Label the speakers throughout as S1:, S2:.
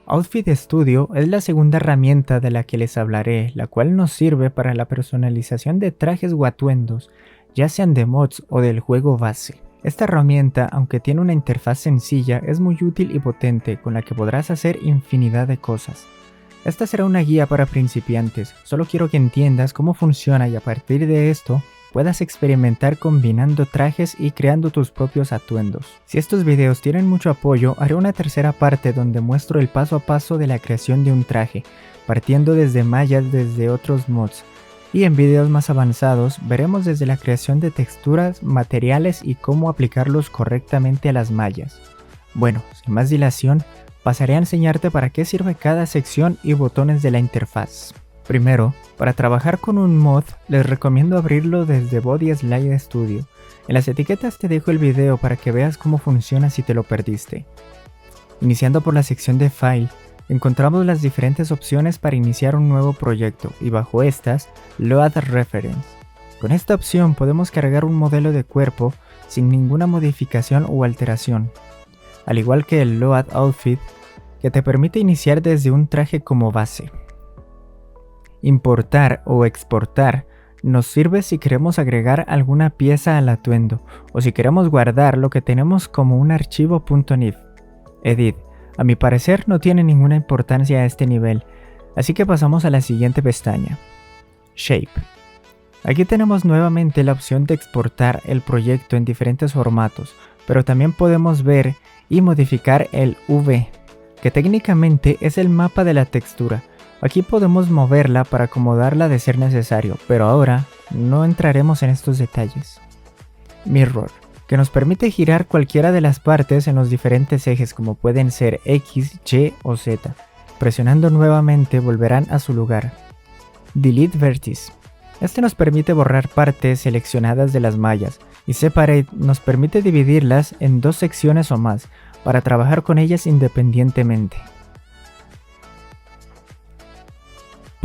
S1: Outfit Studio es la segunda herramienta de la que les hablaré, la cual nos sirve para la personalización de trajes o atuendos, ya sean de mods o del juego base. Esta herramienta, aunque tiene una interfaz sencilla, es muy útil y potente, con la que podrás hacer infinidad de cosas. Esta será una guía para principiantes, solo quiero que entiendas cómo funciona y a partir de esto, puedas experimentar combinando trajes y creando tus propios atuendos. Si estos videos tienen mucho apoyo, haré una tercera parte donde muestro el paso a paso de la creación de un traje, partiendo desde mallas desde otros mods. Y en videos más avanzados, veremos desde la creación de texturas, materiales y cómo aplicarlos correctamente a las mallas. Bueno, sin más dilación, pasaré a enseñarte para qué sirve cada sección y botones de la interfaz. Primero, para trabajar con un mod, les recomiendo abrirlo desde Body Slide Studio. En las etiquetas te dejo el video para que veas cómo funciona si te lo perdiste. Iniciando por la sección de File, encontramos las diferentes opciones para iniciar un nuevo proyecto y bajo estas, Load Reference. Con esta opción podemos cargar un modelo de cuerpo sin ninguna modificación o alteración, al igual que el Load Outfit, que te permite iniciar desde un traje como base. Importar o exportar nos sirve si queremos agregar alguna pieza al atuendo o si queremos guardar lo que tenemos como un archivo .nif. Edit, a mi parecer no tiene ninguna importancia a este nivel, así que pasamos a la siguiente pestaña. Shape. Aquí tenemos nuevamente la opción de exportar el proyecto en diferentes formatos, pero también podemos ver y modificar el V, que técnicamente es el mapa de la textura. Aquí podemos moverla para acomodarla de ser necesario, pero ahora no entraremos en estos detalles. Mirror, que nos permite girar cualquiera de las partes en los diferentes ejes como pueden ser X, Y o Z. Presionando nuevamente volverán a su lugar. Delete Vertice. Este nos permite borrar partes seleccionadas de las mallas y Separate nos permite dividirlas en dos secciones o más para trabajar con ellas independientemente.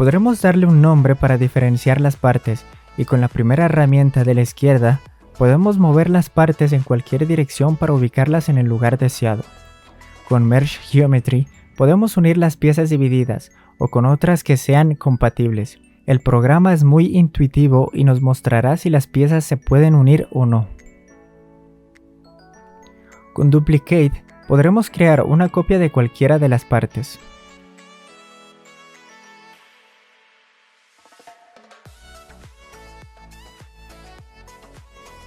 S1: Podremos darle un nombre para diferenciar las partes y con la primera herramienta de la izquierda podemos mover las partes en cualquier dirección para ubicarlas en el lugar deseado. Con Merge Geometry podemos unir las piezas divididas o con otras que sean compatibles. El programa es muy intuitivo y nos mostrará si las piezas se pueden unir o no. Con Duplicate podremos crear una copia de cualquiera de las partes.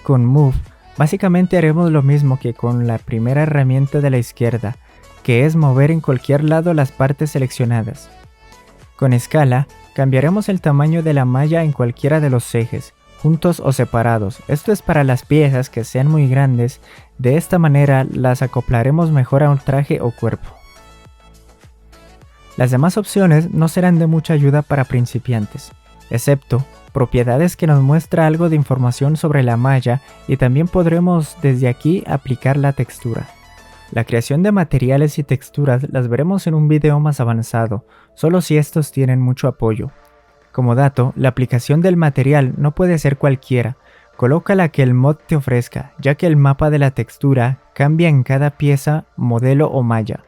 S1: Con Move, básicamente haremos lo mismo que con la primera herramienta de la izquierda, que es mover en cualquier lado las partes seleccionadas. Con Scala, cambiaremos el tamaño de la malla en cualquiera de los ejes, juntos o separados. Esto es para las piezas que sean muy grandes, de esta manera las acoplaremos mejor a un traje o cuerpo. Las demás opciones no serán de mucha ayuda para principiantes, excepto propiedades que nos muestra algo de información sobre la malla y también podremos desde aquí aplicar la textura. La creación de materiales y texturas las veremos en un video más avanzado, solo si estos tienen mucho apoyo. Como dato, la aplicación del material no puede ser cualquiera, coloca la que el mod te ofrezca, ya que el mapa de la textura cambia en cada pieza, modelo o malla.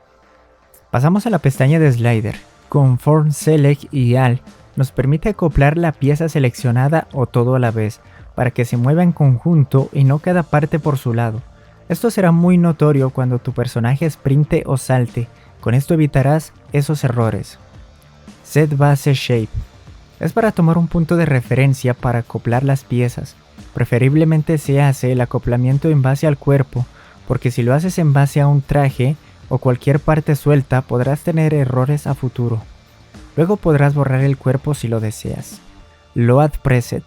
S1: Pasamos a la pestaña de Slider. Con Form Select y Alt nos permite acoplar la pieza seleccionada o todo a la vez, para que se mueva en conjunto y no cada parte por su lado. Esto será muy notorio cuando tu personaje sprinte o salte, con esto evitarás esos errores. Set Base Shape. Es para tomar un punto de referencia para acoplar las piezas. Preferiblemente se hace el acoplamiento en base al cuerpo, porque si lo haces en base a un traje o cualquier parte suelta podrás tener errores a futuro. Luego podrás borrar el cuerpo si lo deseas. Load Preset.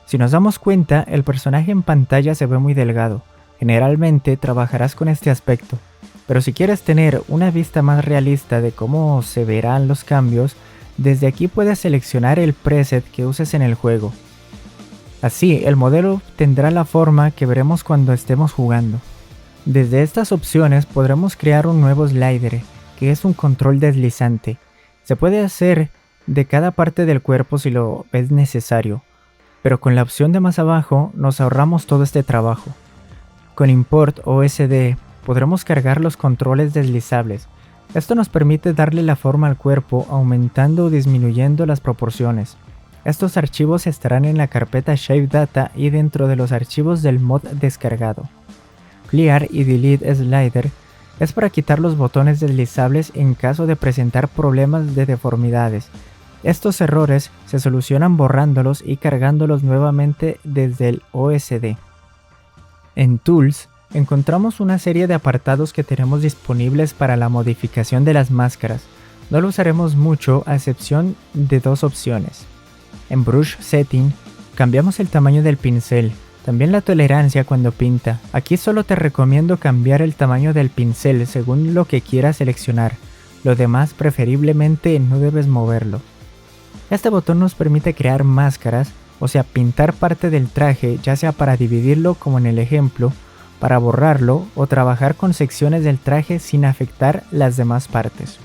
S1: Si nos damos cuenta, el personaje en pantalla se ve muy delgado. Generalmente trabajarás con este aspecto, pero si quieres tener una vista más realista de cómo se verán los cambios, desde aquí puedes seleccionar el preset que uses en el juego. Así, el modelo tendrá la forma que veremos cuando estemos jugando. Desde estas opciones podremos crear un nuevo slider, que es un control deslizante. Se puede hacer de cada parte del cuerpo si lo es necesario, pero con la opción de más abajo nos ahorramos todo este trabajo. Con Import OSD podremos cargar los controles deslizables, Esto nos permite darle la forma al cuerpo aumentando o disminuyendo las proporciones. Estos archivos estarán en la carpeta Shape Data y dentro de los archivos del mod descargado. Clear y Delete Slider es para quitar los botones deslizables en caso de presentar problemas de deformidades. Estos errores se solucionan borrándolos y cargándolos nuevamente desde el OSD. En Tools encontramos una serie de apartados que tenemos disponibles para la modificación de las máscaras. No lo usaremos mucho a excepción de dos opciones. En Brush Setting cambiamos el tamaño del pincel, también la tolerancia cuando pinta. Aquí solo te recomiendo cambiar el tamaño del pincel según lo que quieras seleccionar, lo demás preferiblemente no debes moverlo. Este botón nos permite crear máscaras, o sea pintar parte del traje ya sea para dividirlo como en el ejemplo, para borrarlo o trabajar con secciones del traje sin afectar las demás partes.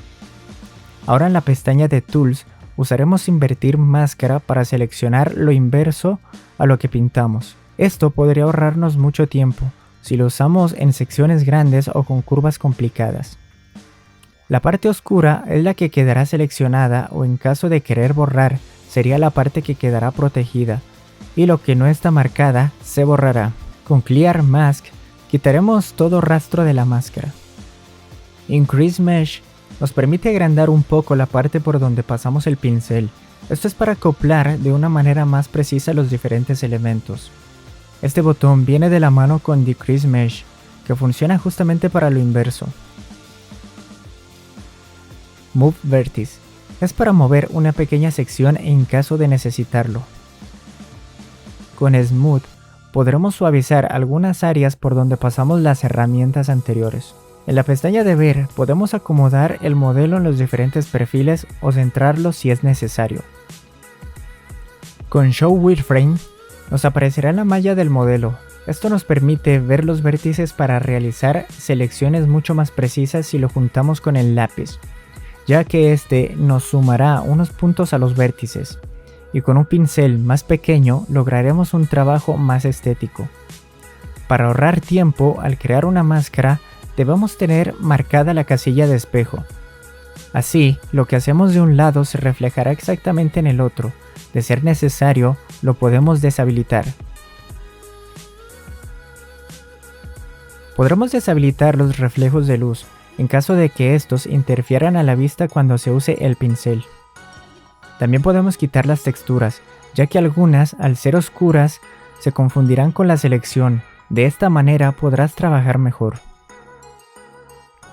S1: Ahora en la pestaña de Tools usaremos invertir máscara para seleccionar lo inverso a lo que pintamos. Esto podría ahorrarnos mucho tiempo si lo usamos en secciones grandes o con curvas complicadas. La parte oscura es la que quedará seleccionada o en caso de querer borrar sería la parte que quedará protegida y lo que no está marcada se borrará. Con Clear Mask quitaremos todo rastro de la máscara. Increase Mesh nos permite agrandar un poco la parte por donde pasamos el pincel. Esto es para acoplar de una manera más precisa los diferentes elementos. Este botón viene de la mano con Decrease Mesh, que funciona justamente para lo inverso. Move Vertex es para mover una pequeña sección en caso de necesitarlo. Con Smooth podremos suavizar algunas áreas por donde pasamos las herramientas anteriores. En la pestaña de ver podemos acomodar el modelo en los diferentes perfiles o centrarlo si es necesario. Con Show Wireframe nos aparecerá la malla del modelo. Esto nos permite ver los vértices para realizar selecciones mucho más precisas si lo juntamos con el lápiz, ya que este nos sumará unos puntos a los vértices, y con un pincel más pequeño lograremos un trabajo más estético. Para ahorrar tiempo al crear una máscara, debemos tener marcada la casilla de espejo. Así, lo que hacemos de un lado se reflejará exactamente en el otro. De ser necesario, lo podemos deshabilitar. Podremos deshabilitar los reflejos de luz, en caso de que estos interfieran a la vista cuando se use el pincel. También podemos quitar las texturas, ya que algunas, al ser oscuras, se confundirán con la selección. De esta manera podrás trabajar mejor.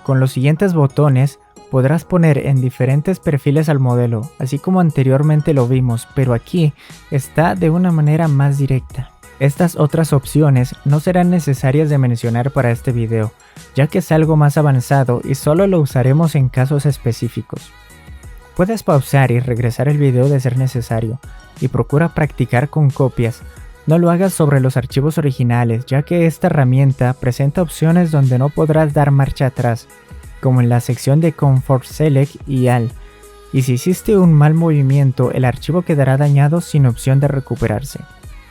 S1: Con los siguientes botones podrás poner en diferentes perfiles al modelo, así como anteriormente lo vimos, pero aquí está de una manera más directa. Estas otras opciones no serán necesarias de mencionar para este video, ya que es algo más avanzado y solo lo usaremos en casos específicos. Puedes pausar y regresar el video de ser necesario, y procura practicar con copias. No lo hagas sobre los archivos originales, ya que esta herramienta presenta opciones donde no podrás dar marcha atrás, como en la sección de Comfort Select y All, y si hiciste un mal movimiento, el archivo quedará dañado sin opción de recuperarse.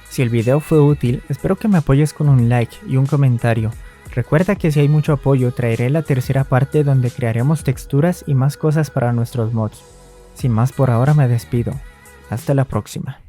S1: Si el video fue útil, espero que me apoyes con un like y un comentario. Recuerda que si hay mucho apoyo, traeré la tercera parte donde crearemos texturas y más cosas para nuestros mods. Sin más por ahora me despido. Hasta la próxima.